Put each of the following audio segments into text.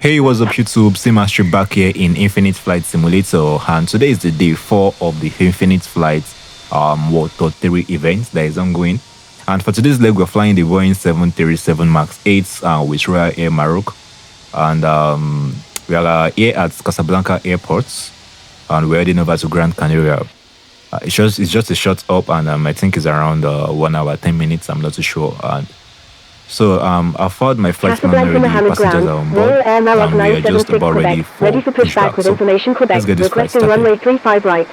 Hey, what's up, YouTube? Mastery back here in Infinite Flight Simulator, and today is the day 4 of the Infinite Flight World Tour 3 event that is ongoing. And for today's leg, we're flying the Boeing 737 MAX 8 with Royal Air Maroc, and we are here at Casablanca Airport, and we're heading over to Gran Canaria. It's just a short up, and I think it's around 1 hour 10 minutes. I'm not too sure. And so I've followed my flight plan already. Passengers are on board. We are just about ready for pushback. With So information let's Quebec, get this flight requesting runway started. 35 right.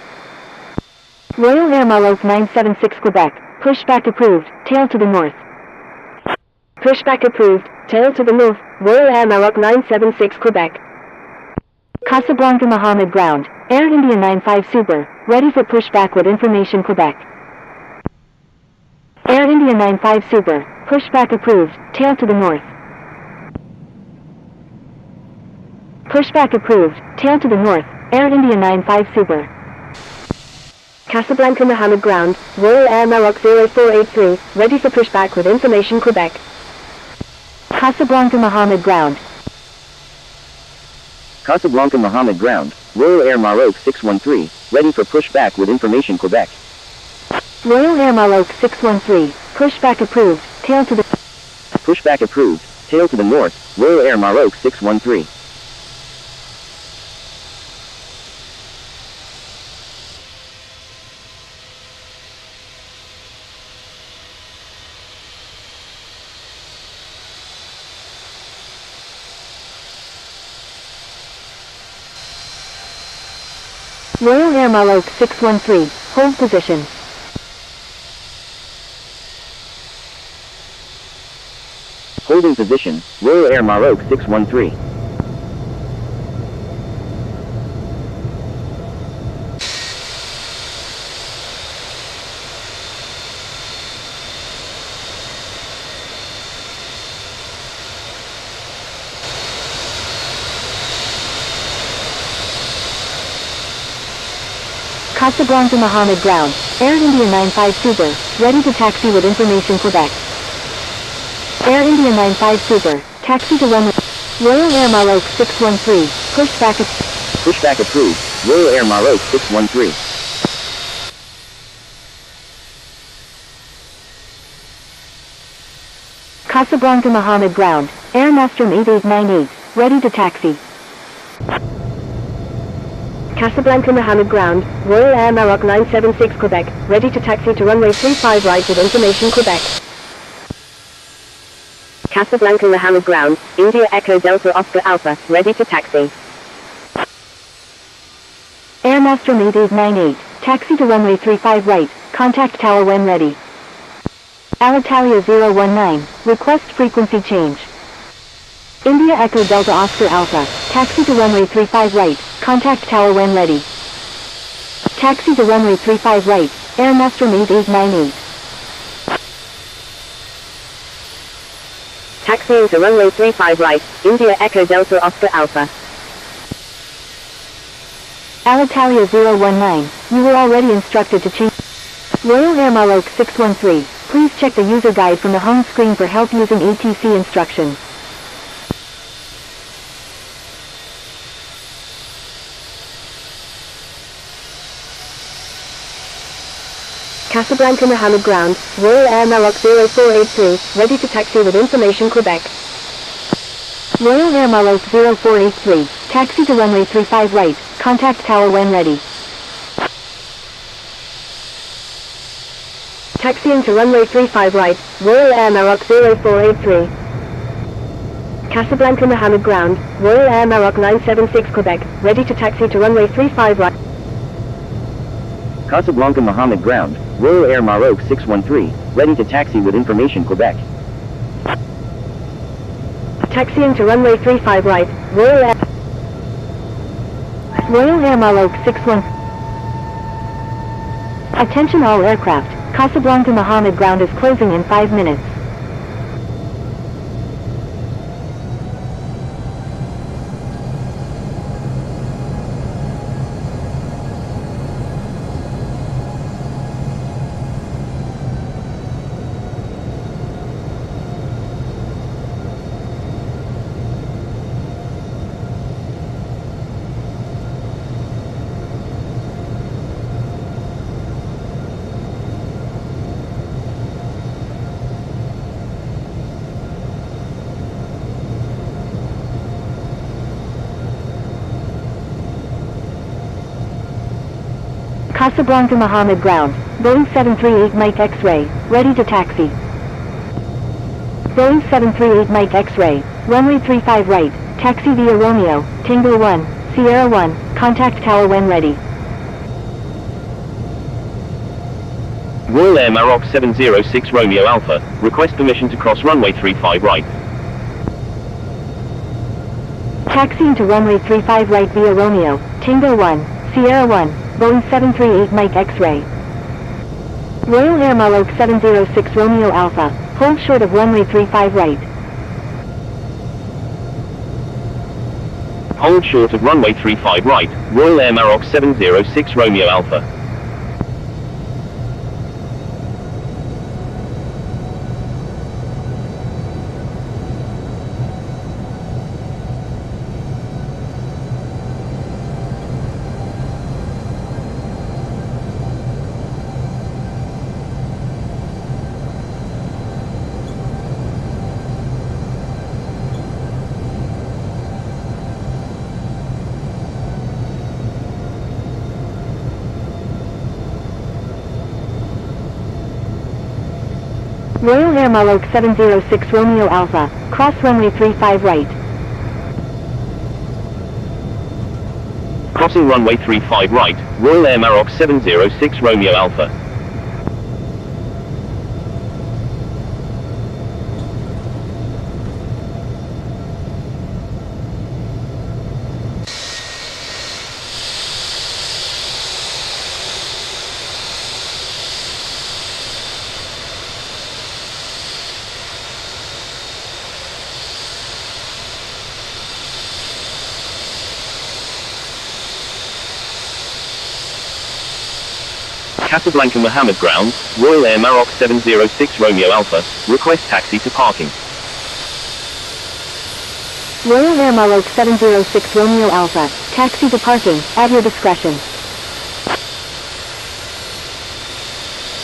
Royal Air Maroc 976 Quebec, pushback approved, tail to the north. Pushback approved, tail to the north, Royal Air Maroc 976 Quebec. Casablanca Mohammed ground, Air India 95 Super, ready for pushback with information Quebec. Air India 95 Super, pushback approved, tail to the north. Pushback approved, tail to the north, Air India 95 Super. Casablanca Mohammed ground, Royal Air Maroc 0483, ready for pushback with information Quebec. Casablanca Mohammed ground. Casablanca Mohammed ground, Royal Air Maroc 613, ready for pushback with information Quebec. Royal Air Maroc 613, pushback approved, tail to the... Pushback approved, tail to the north, Royal Air Maroc 613. Royal Air Maroc 613, hold position. Holding position, Royal Air Maroc 613. Casablanca Mohammed ground, Air India 95 Super, ready to taxi with information Quebec. Air India 95 Super, taxi to runway. Royal Air Maroc 613, pushback. Pushback approved, Royal Air Maroc 613. Casablanca Mohammed ground, Air Nostrum 8898, ready to taxi. Casablanca Mohammed ground, Royal Air Maroc 976 Quebec, ready to taxi to runway 35 right with information Quebec. Casablanca Mohammed ground, India Echo Delta Oscar Alpha, ready to taxi. Air Nostrum 8898, taxi to runway 35 right, contact tower when ready. Alitalia 019, request frequency change. India Echo Delta Oscar Alpha, taxi to runway 35 right, contact tower when ready. Taxi to runway 35 right, Air Nostrum 8898. Taxiing to runway 35 right, India Echo Delta Oscar Alpha. Alitalia 019, you were already instructed to change. Royal Air Maroc 613, please check the user guide from the home screen for help using ATC instructions. Casablanca Mohammed ground, Royal Air Maroc 0483, ready to taxi with information Quebec. Royal Air Maroc 0483, taxi to runway 35 right, contact tower when ready. Taxiing to runway 35 right, Royal Air Maroc 0483. Casablanca Mohammed ground, Royal Air Maroc 976 Quebec, ready to taxi to runway 35 right. Casablanca Mohammed ground, Royal Air Maroc 613, ready to taxi with information Quebec. Taxiing to runway 35 right, Royal Air Maroc 61. Attention all aircraft, Casablanca Mohammed ground is closing in 5 minutes. Casablanca Mohammed ground, Boeing 738 Mike X-ray, ready to taxi. Boeing 738 Mike X-ray, runway 35 right, taxi via Romeo, Tango 1, Sierra 1, contact tower when ready. Royal Air Maroc 706 Romeo Alpha, request permission to cross runway 35 right. Taxiing to runway 35 right via Romeo, Tango 1, Sierra 1, Boeing 738 Mike X-ray. Royal Air Maroc 706 Romeo Alpha, hold short of runway 35 right. Hold short of runway 35 right, Royal Air Maroc 706 Romeo Alpha. Royal Air Maroc 706 Romeo Alpha, cross runway 35 right. Crossing runway 35 right, Royal Air Maroc 706 Romeo Alpha. Casablanca Mohammed ground, Royal Air Maroc 706 Romeo Alpha, request taxi to parking. Royal Air Maroc 706 Romeo Alpha, taxi to parking, at your discretion.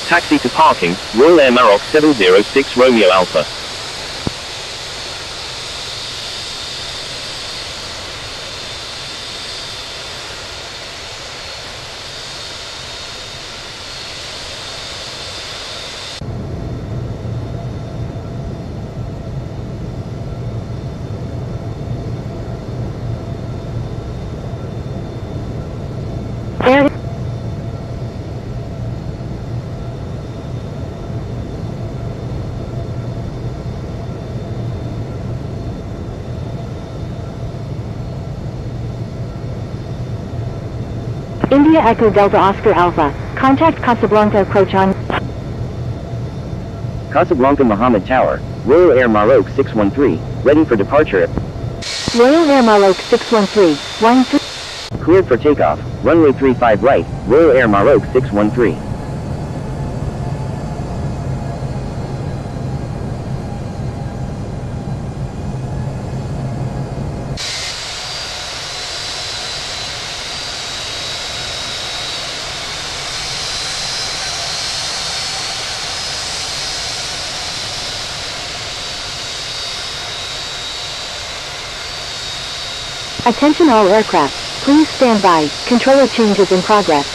Taxi to parking, Royal Air Maroc 706 Romeo Alpha. Air India Echo Delta Oscar Alpha, contact Casablanca approach on Casablanca Mohammed Tower, Royal Air Maroc 613, ready for departure. Royal Air Maroc 613, 13. Cleared for takeoff, runway 35 right, Royal Air Maroc 613. Attention all aircraft, please stand by, controller changes in progress.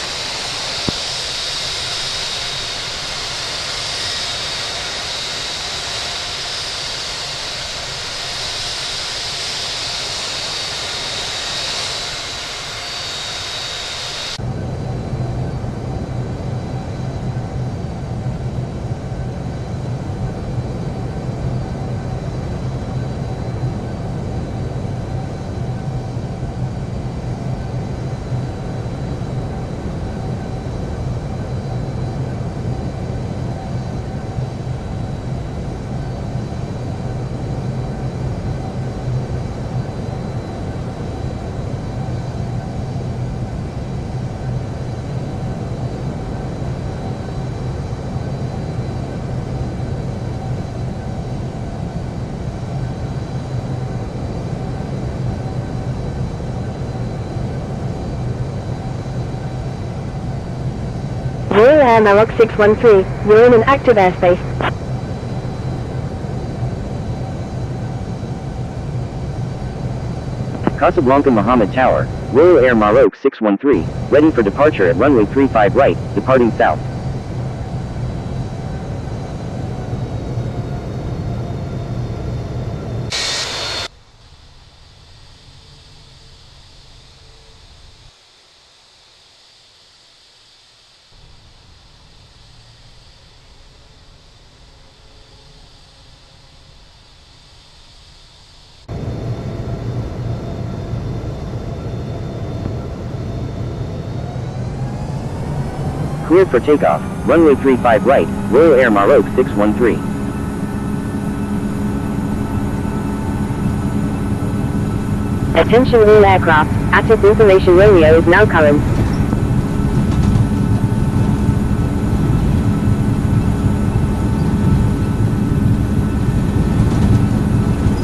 Royal Air Maroc 613, you're in an active airspace. Casablanca Mohammed Tower, Royal Air Maroc 613, ready for departure at runway 35 right, departing south. Cleared for takeoff, runway 35 right, Royal Air Maroc 613. Attention all aircraft, active information Romeo is now current.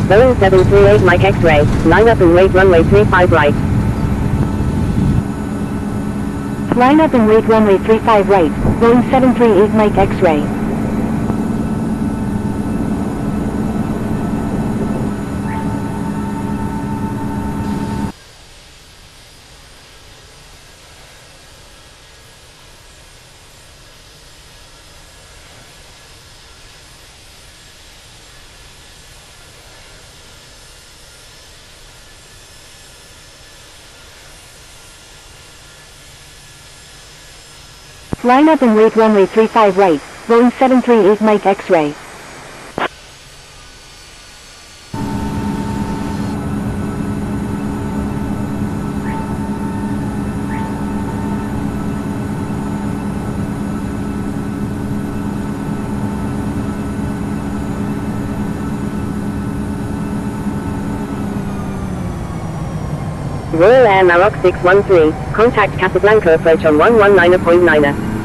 Boeing 738 Mike X-ray, line up and wait runway 35 right. Line up and wait runway 35 right, Boeing 738 Mike X-ray. Line up and wait runway 35 right, Boeing 738 Mike X-ray. Royal Air Maroc 613, contact Casablanca approach on 119.9.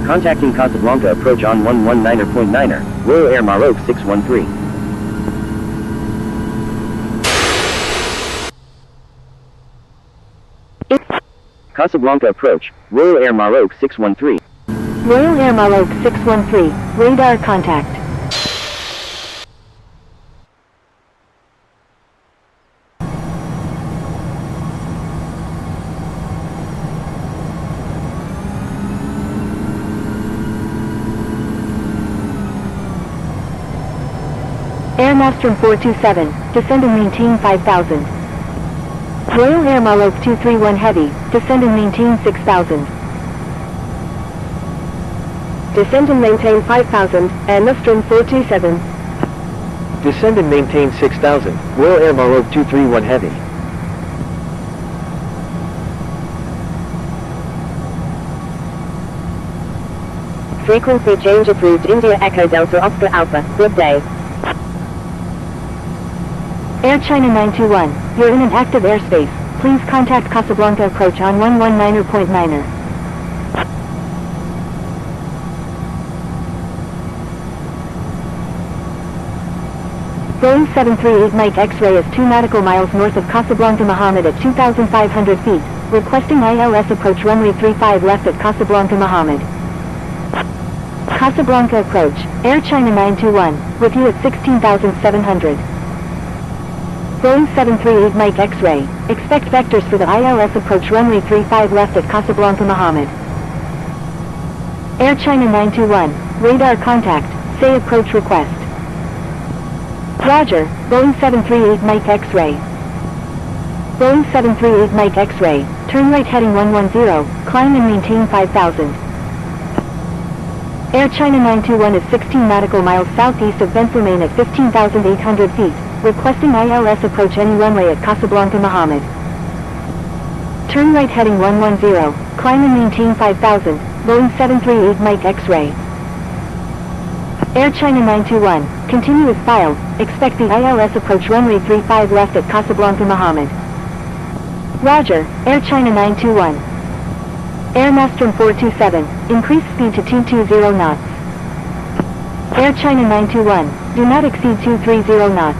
Contacting Casablanca approach on 119.9, Royal Air Maroc 613. Casablanca approach, Royal Air Maroc 613. Royal Air Maroc 613, radar contact. Air Nostrum 427, descend and maintain 5000. Royal Air Maroc 231 Heavy, descend and maintain 6000. Descend and maintain 5000, Air Nostrum 427. Descend and maintain 6000, Royal Air Maroc 231 Heavy. Frequency change approved. India Echo Delta Oscar Alpha, good day. Air China 921, you're in an active airspace. Please contact Casablanca approach on 119.9. Boeing 738 Mike X-ray is 2 nautical miles north of Casablanca Mohammed at 2,500 feet, requesting ILS approach runway 35 left at Casablanca Mohammed. Casablanca approach, Air China 921, with you at 16,700. Boeing 738 Mike X-ray, expect vectors for the ILS approach runway 35 left at Casablanca Mohammed. Air China 921, radar contact, say approach request. Roger, Boeing 738 Mike X-ray. Boeing 738 Mike X-ray, turn right heading 110, climb and maintain 5000. Air China 921 is 16 nautical miles southeast of Ben Salman at 15,800 feet, requesting ILS approach any runway at Casablanca Mohammed. Turn right heading 110, climb and maintain 5000, Boeing 738 Mike X-ray. Air China 921, continue as filed, expect the ILS approach runway 35 left at Casablanca Mohammed. Roger, Air China 921. Air Nostrum 427, increase speed to 220 knots. Air China 921, do not exceed 230 knots.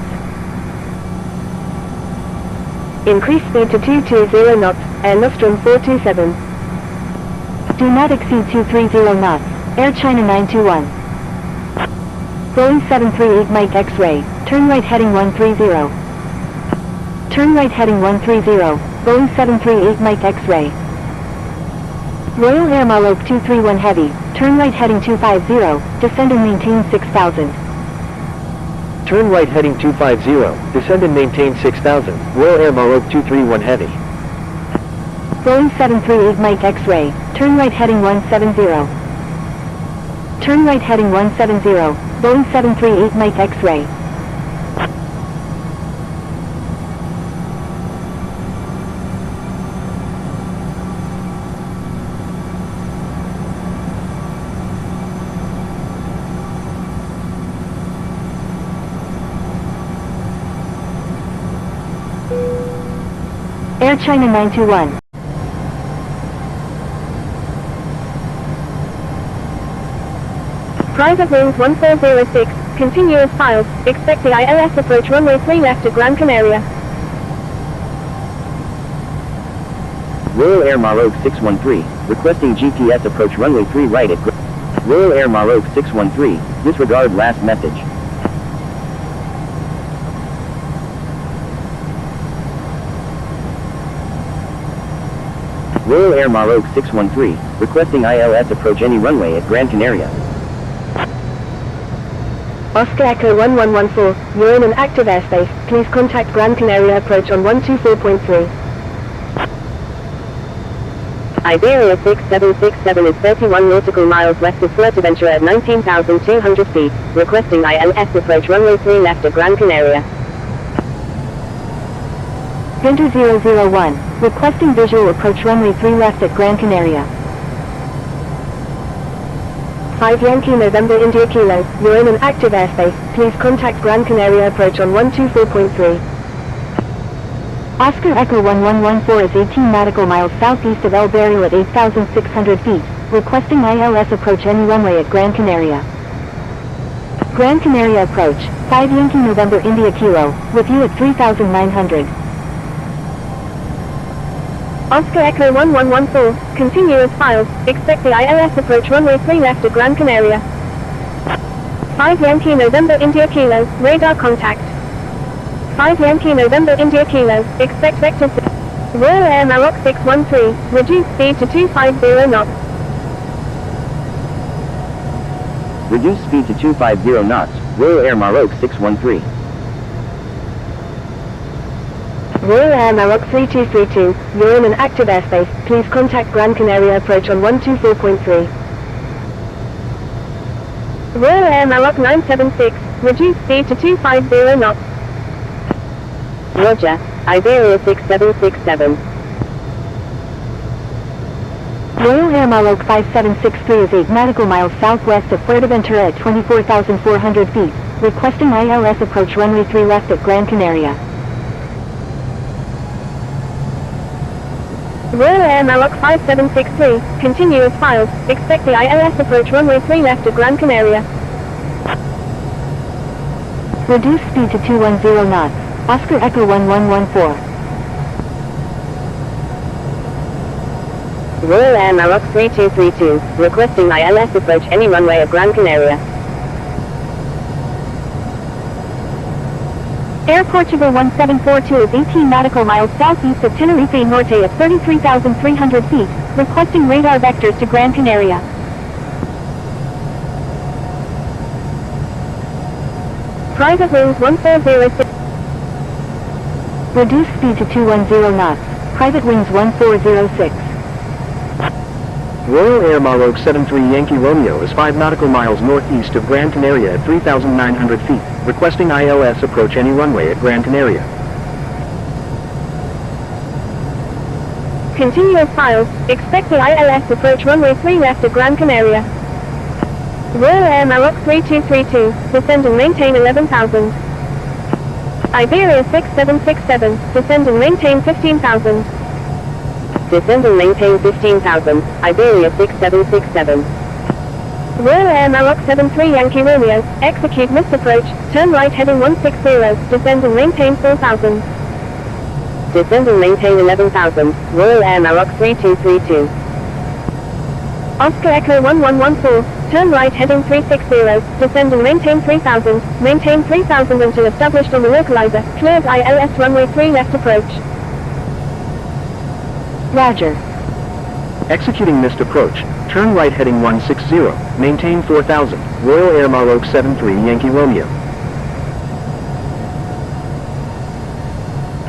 Increase speed to 220 knots, Air Nostrum 427. Do not exceed 230 knots, Air China 921. Boeing 738 Mike X-ray, turn right heading 130. Turn right heading 130, Boeing 738 Mike X-ray. Royal Air Maroc 231 Heavy, turn right heading 250, descend and maintain 6000. Turn right heading 250, descend and maintain 6000, Royal Air Maroc 231 Heavy. Boeing 738 Mike X-ray, turn right heading 170. Turn right heading 170, Boeing 738 Mike X-ray. Air China 921. Private wings 1406, continuous files, expect the ILS approach runway 3 left to Gran Canaria. Royal Air Maroc 613, requesting GPS approach runway 3 right at Royal Air Maroc 613, disregard last message. Royal Air Maroc 613, requesting ILS approach any runway at Gran Canaria. Oscar Echo 1114, you're in an active airspace, please contact Gran Canaria approach on 124.3. Iberia 6767 is 31 nautical miles west of Fuerteventura at 19,200 feet, requesting ILS approach runway 3 left at Gran Canaria. Winter 001, requesting visual approach runway 3 left at Gran Canaria. 5 Yankee November India Kilo, you're in an active airspace, please contact Gran Canaria approach on 124.3. Oscar Echo 1114 is 18 nautical miles southeast of El Barrio at 8,600 feet, requesting ILS approach any runway at Gran Canaria. Gran Canaria approach, 5 Yankee November India Kilo, with you at 3,900. Oscar Echo 1114, continuous files, expect the ILS approach runway 3 left at Gran Canaria. 5 Yankee November India Kilo, radar contact. 5 Yankee November India Kilo, expect vector. Royal Air Maroc 613, reduce speed to 250 knots. Reduce speed to 250 knots, Royal Air Maroc 613. Royal Air Maroc 3232, you're in an active airspace, please contact Gran Canaria approach on 124.3. Royal Air Maroc 976, reduce speed to 250 knots. Roger, Iberia 6767. Royal Air Maroc 5763 is 8 nautical miles southwest of Fuerteventura at 24,400 feet, requesting ILS approach runway 3 left at Gran Canaria. Royal Air Maroc 5763, continuous files, expect the ILS approach runway 3 left at Gran Canaria. Reduce speed to 210 knots, Oscar Echo 1114. Royal Air Maroc 3232, requesting ILS approach any runway at Gran Canaria. Air Portugal 1742 is 18 nautical miles southeast of Tenerife Norte at 33,300 feet, requesting radar vectors to Gran Canaria. Private wings 1406. Reduce speed to 210 knots, private wings 1406. Royal Air Maroc 73 Yankee Romeo is 5 nautical miles northeast of Gran Canaria at 3,900 feet, requesting ILS approach any runway at Gran Canaria. Continuous files, expect the ILS approach runway 3 left at Gran Canaria. Royal Air Maroc 3232, descend and maintain 11,000. Iberia 6767, descend and maintain 15,000. Descend and maintain 15,000, Iberia 6767. Royal Air Maroc 73 Yankee Romeo, execute missed approach, turn right heading 160, descend and maintain 4,000. Descend and maintain 11,000, Royal Air Maroc 3232. Oscar Echo 1114, turn right heading 360, descend and maintain 3000 until established on the localizer, cleared ILS runway 3 left approach. Roger. Executing missed approach, turn right heading 160, maintain 4000, Royal Air Maroc 73 Yankee Romeo.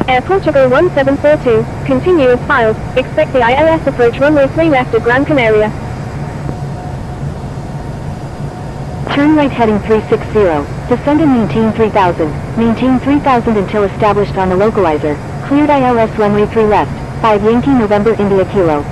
Air Portugal 1742, continue as filed, expect the ILS approach runway 3 left at Gran Canaria. Turn right heading 360, descend and maintain 3000 until established on the localizer, cleared ILS runway 3 left, 5 Yankee November India Kilo.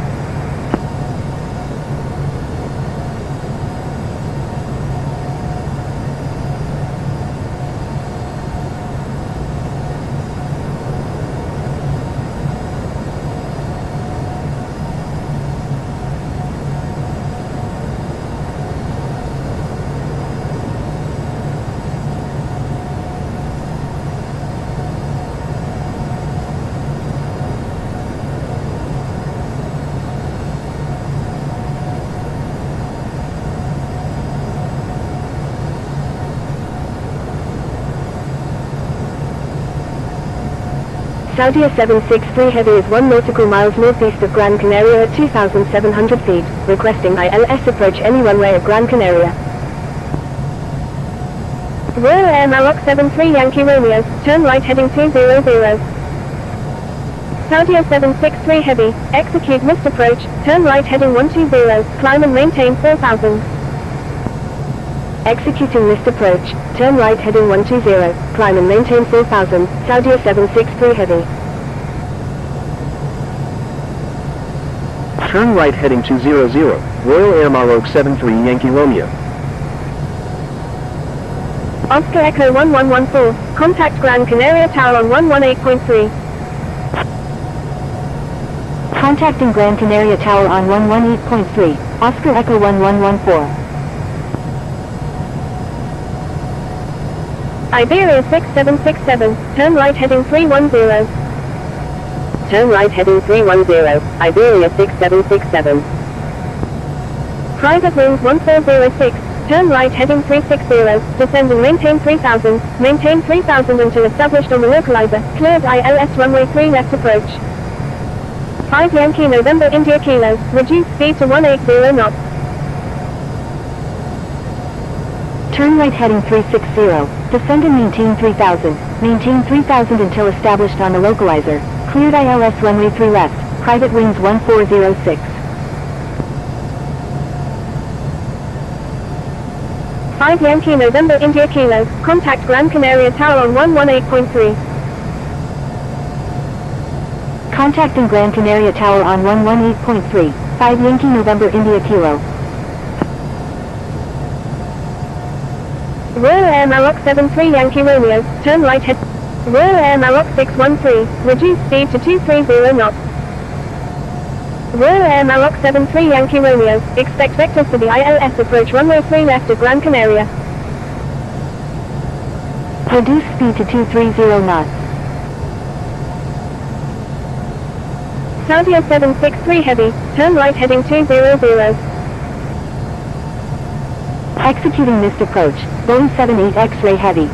Saudia 763 Heavy is 1 nautical miles northeast of Gran Canaria at 2,700 feet, requesting ILS approach any runway at Gran Canaria. Royal Air Maroc 73 Yankee Romeo, turn right heading 200. Saudia 763 Heavy, execute missed approach, turn right heading 120, climb and maintain 4000. Executing missed approach, turn right heading 120, climb and maintain 4000, Saudia 763 Heavy. Turn right heading 200, Royal Air Maroc 73 Yankee Romeo. Oscar Echo 1114, contact Gran Canaria Tower on 118.3. Contacting Gran Canaria Tower on 118.3, Oscar Echo 1114. Iberia 6767, turn right heading 310. Turn right heading 310, Iberia 6767. Private winds 1406, turn right heading 360, descend and maintain 3000 until established on the localizer, cleared ILS runway 3 left approach. 5 Yankee November India Kilo, reduce speed to 180 knots. Turn right heading 360, descend and maintain 3000 until established on the localizer, cleared ILS runway 3 left, private winds 1406. 5 Yankee November India Kilo, contact Gran Canaria Tower on 118.3. Contacting Gran Canaria Tower on 118.3, 5 Yankee November India Kilo. Royal Air Maroc 73 Yankee Romeo, turn right head. Royal Air Maroc 613, reduce speed to 230 knots. Royal Air Maroc 73 Yankee Romeo, expect vectors for the ILS approach runway 3 left at Gran Canaria. Reduce speed to 230 knots. Saudia 763 Heavy, turn right heading 200. Executing missed approach, Boeing 78 X-ray Heavy.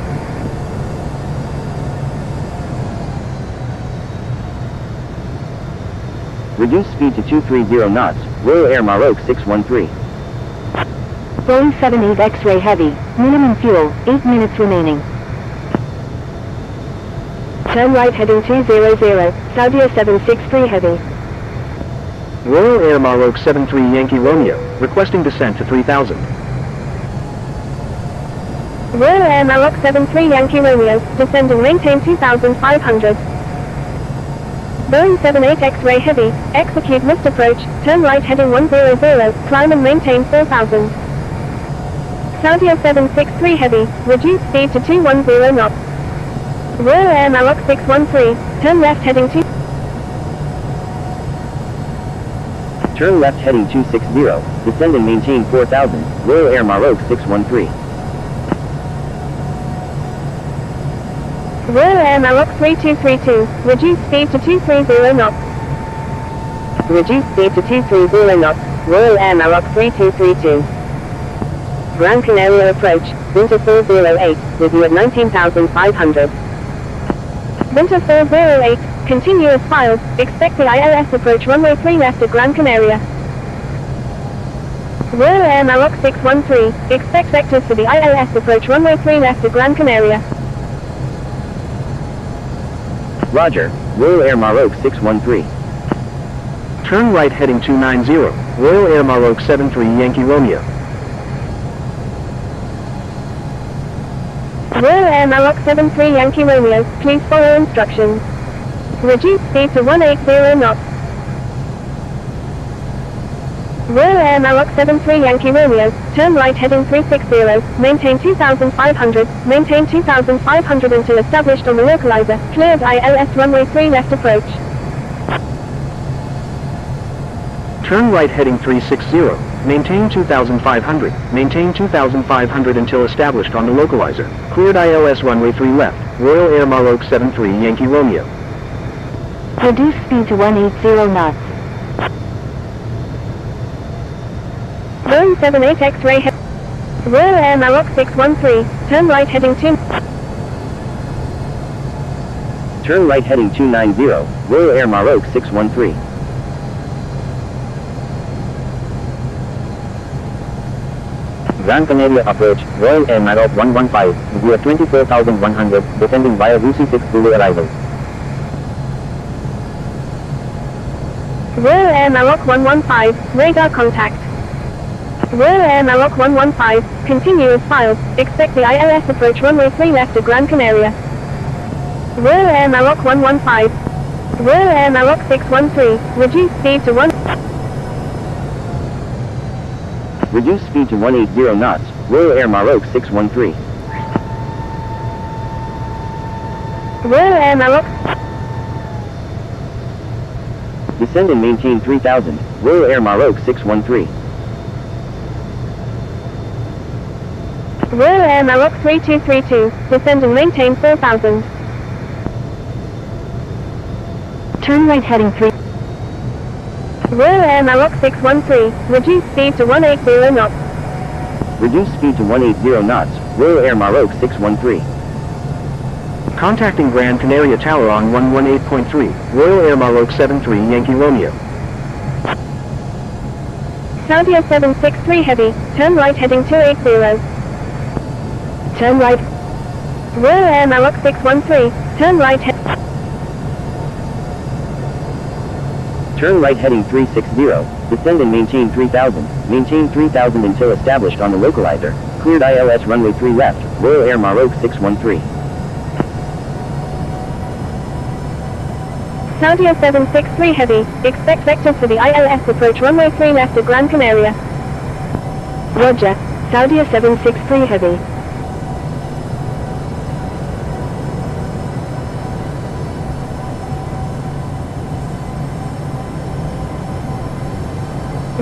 Reduce speed to 230 knots, Royal Air Maroc 613. Boeing 78 X-ray Heavy, minimum fuel, 8 minutes remaining. Turn right heading 200, Saudia 763 Heavy. Royal Air Maroc 73 Yankee Romeo, requesting descent to 3000. Royal Air Maroc 73 Yankee Romeo, descend and maintain 2500. Boeing 78 X-ray Heavy, execute missed approach, turn right heading 100, climb and maintain 4000. Saudia 763 Heavy, reduce speed to 210 knots. Royal Air Maroc 613, turn left heading 2. Turn left heading 260, descend and maintain 4000, Royal Air Maroc 613. Royal Air Maroc 3232, reduce speed to 230 knots. Reduce speed to 230 knots. Royal Air Maroc 3232. Gran Canaria approach, Winter 408, with you at 19,500. Winter 408, continuous files, expect the ILS approach runway 3 left at Gran Canaria. Royal Air Maroc 613, expect vectors for the ILS approach runway 3 left at Gran Canaria. Roger, Royal Air Maroc 613. Turn right heading 290, Royal Air Maroc 73 Yankee Romeo. Royal Air Maroc 73 Yankee Romeo, please follow instructions. Reduce speed to 180 knots. Royal Air Maroc 73 Yankee Romeo, turn right heading 360, maintain 2,500, maintain 2,500 until established on the localizer, cleared ILS runway 3 left approach. Turn right heading 360, maintain 2,500, maintain 2,500 until established on the localizer, cleared ILS runway 3 left, Royal Air Maroc 73 Yankee Romeo. Reduce speed to 180 knots. Boeing 78 X-ray Royal Air Maroc 613, turn right heading 2. Turn right heading 290, Royal Air Maroc 613. Gran Canaria approach, Royal Air Maroc 115, via 24,100, descending via UC6 Zulu arrival. Royal Air Maroc 115, radar contact. Royal Air Maroc 115, continuous files, expect the ILS approach runway 3 left at Gran Canaria. Royal Air Maroc 115. Royal Air Maroc 613, reduce speed to 1. Reduce speed to 180 knots, Royal Air Maroc 613. Royal Air Maroc. Descend and maintain 3,000, Royal Air Maroc 613. Royal Air Maroc 3232, descend and maintain 4,000. Turn right heading 3. Royal Air Maroc 613, reduce speed to 180 knots. Reduce speed to 180 knots, Royal Air Maroc 613. Contacting Gran Canaria Tower on 118.3, Royal Air Maroc 73 Yankee Romeo. Saudia 763 heavy, turn right heading 280. Turn right. Royal Air Maroc 613, turn right head. Turn right heading 360, descend and maintain 3,000, maintain 3,000 until established on the localizer, cleared ILS runway 3 left, Royal Air Maroc 613. Saudia 763 heavy, expect vectors for the ILS approach runway 3 left at Gran Canaria. Roger, Saudia 763 heavy.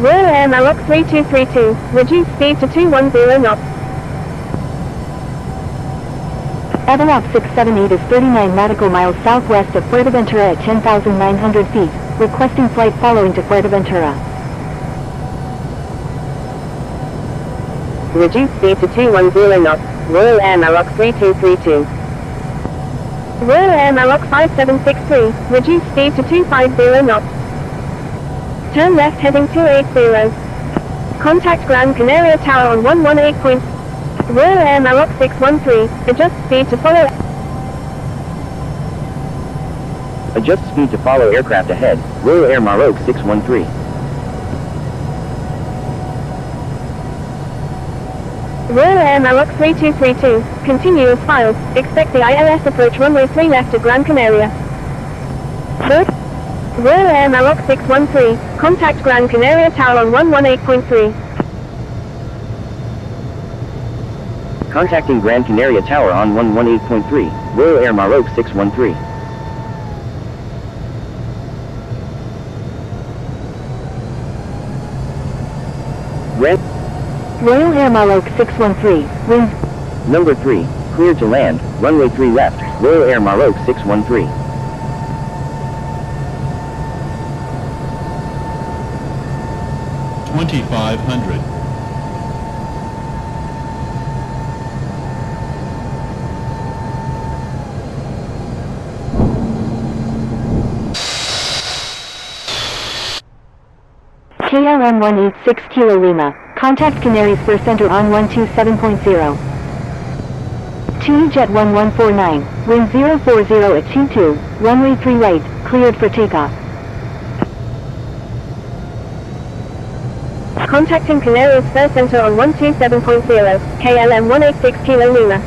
Royal Air Maroc 3232, reduce speed to 210 knots. Avalok 678 is 39 nautical miles southwest of Fuerteventura at 10,900 feet, requesting flight following to Fuerteventura. Reduce speed to 210 knots, Royal Air Maroc 3232. Royal Air Maroc 5763, reduce speed to 250 knots. Turn left heading 280. Contact Gran Canaria Tower on 118. Royal Air Maroc 613, adjust speed to follow. Adjust speed to follow aircraft ahead, Royal Air Maroc 613. Royal Air Maroc 3232, continuous files, expect the ILS approach runway 3 left at Gran Canaria. Royal Air Maroc 613, contact Gran Canaria Tower on 118.3. Contacting Gran Canaria Tower on 118.3, Royal Air Maroc 613. Royal Air Maroc 613, wind. Number 3, cleared to land, runway 3 left, Royal Air Maroc 613. 2500. KLM 186 Kilo Lima. Contact Canaries First Center on 127.0. 2 Jet 1149. Wind 040 at T2. Runway 3 right. Cleared for takeoff. Contacting Canaries First Center on 127.0. KLM 186 Kilo Lima.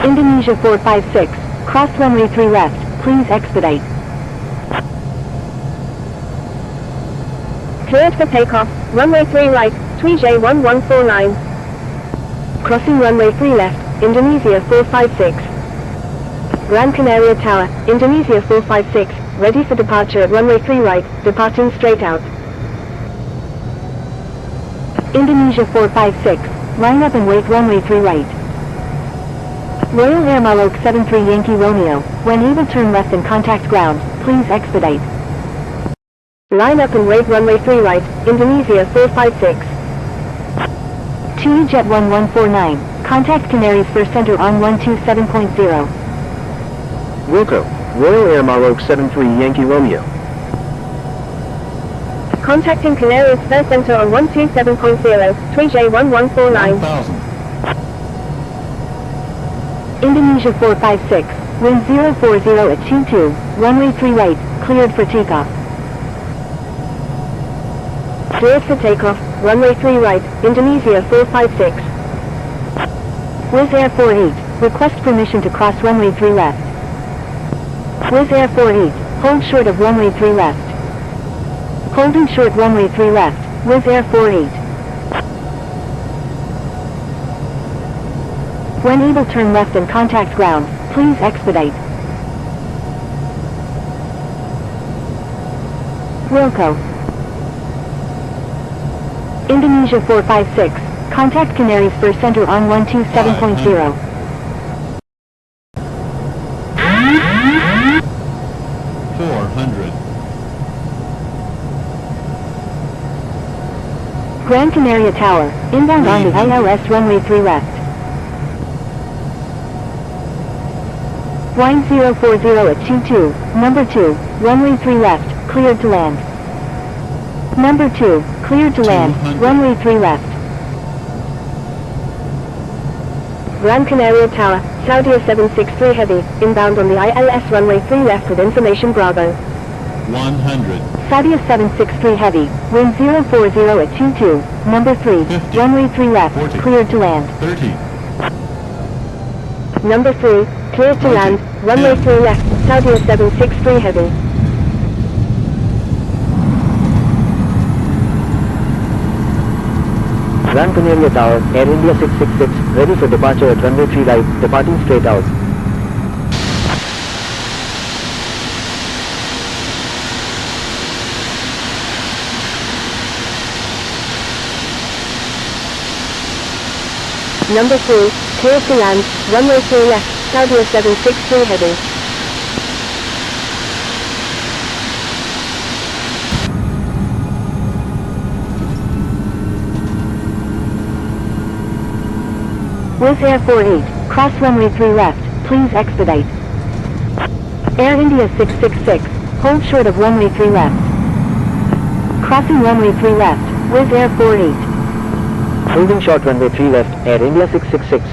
Indonesia 456. Cross runway 3 left. Please expedite. Cleared for takeoff. Runway 3 right. TJ 1149. Crossing runway 3 left. Indonesia 456. Gran Canaria Tower. Indonesia 456. Ready for departure at runway 3 right. Departing straight out. Indonesia 456. Line up and wait runway 3 right. Royal Air Maroc 73 Yankee Romeo. When able turn left and contact ground. Please expedite. Line up and wait runway 3 right. Indonesia 456. 2 Jet 1149. Contact Canaries First Center on 127.0. Wilco, Royal Air Maroc 73 Yankee Romeo. Contacting Canaries First Center on 127.0. TJ 1149. 1000. Indonesia 456. Wind 040 at T2. Runway 3 right. Cleared for takeoff. Cleared for takeoff. Runway 3 right. Indonesia 456. Wizz Air 48. Request permission to cross runway 3 left. Wizz Air 48. Hold short of runway 3 left. Holding short runway 3 left. Wizz Air 48. When able turn left and contact ground. Please expedite. Wilco. Indonesia 456. Contact Canaries First Center on 127.0. 400. Gran Canaria Tower. Inbound on the ILS runway 3 left. Wind 040 at T2. Number 2. Runway 3 left. Cleared to land. Number 2. Cleared to land. 200. Runway 3 left. Gran Canaria Tower. Saudi 763 Heavy. Inbound on the ILS runway 3 left with information Bravo. 100. Saudi 763 Heavy. Wind 040 at T2. Number 3. 50. Runway 3 left. 40. Cleared to land. 30. Number 3. Cleared to 20. land. Runway 10. 3 left. Saudi 763 Heavy. Gran Canaria Tower, Air India 666, ready for departure at runway 3 right, departing straight out. Number 3. Cleared to land. Runway 3 left. Saudi 763 Heavy. Wizz Air 48. Cross runway 3 left. Please expedite. Air India 666. Hold short of runway 3 left. Crossing runway 3 left. Wizz Air 48. Holding short runway 3 left, Air India 666.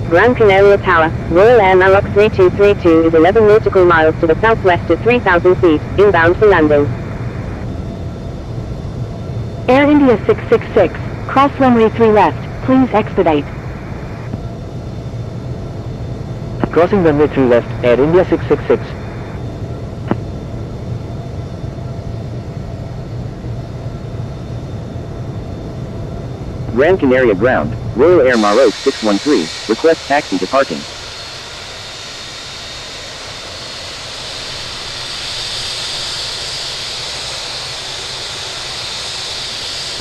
Gran Canaria Tower. Royal Air Maroc 3232 is 11 nautical miles to the southwest at 3,000 feet. Inbound for landing. Air India 666. Cross runway 3 left. Please expedite. Crossing runway 3 left, Air India 666. Gran Canaria Ground, Royal Air Maroc 613, request taxi to parking.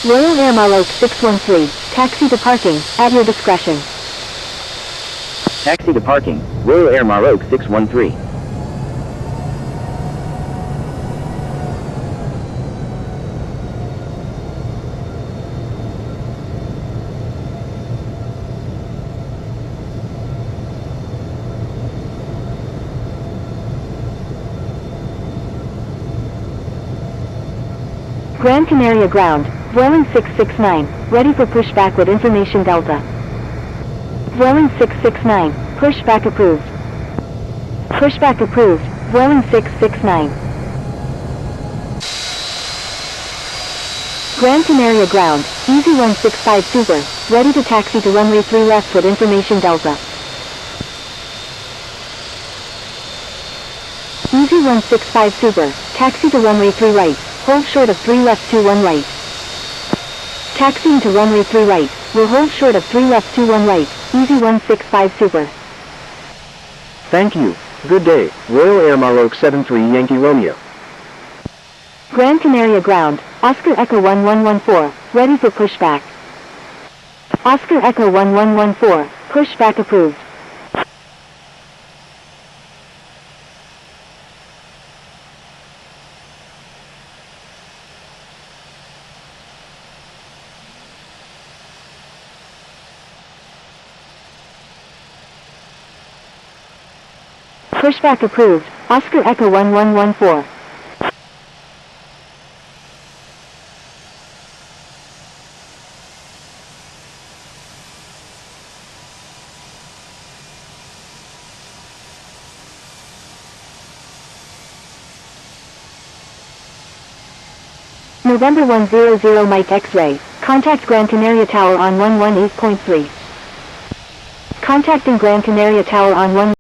Royal Air Maroc 613. Taxi to parking, at your discretion. Taxi to parking, Royal Air Maroc 613. Gran Canaria ground, Boeing 669, ready for pushback with information Delta. Boeing 669, pushback approved. Pushback approved, Boeing 669. Gran Canaria ground, Easy 165 Super, ready to taxi to runway 3 left with information Delta. Easy 165 Super, taxi to runway 3 right, hold short of 3 left 21 right. Taxiing to runway 3 right, will hold short of 3 left 21 right, Easy 165 Super. Thank you. Good day, Royal Air Maroc 73 Yankee Romeo. Gran Canaria ground, Oscar Echo 1114, ready for pushback. Oscar Echo 1114, pushback approved. Pushback approved, Oscar Echo 1114. November 100 Mike X-ray, contact Gran Canaria Tower on 118.3. Contacting Gran Canaria Tower on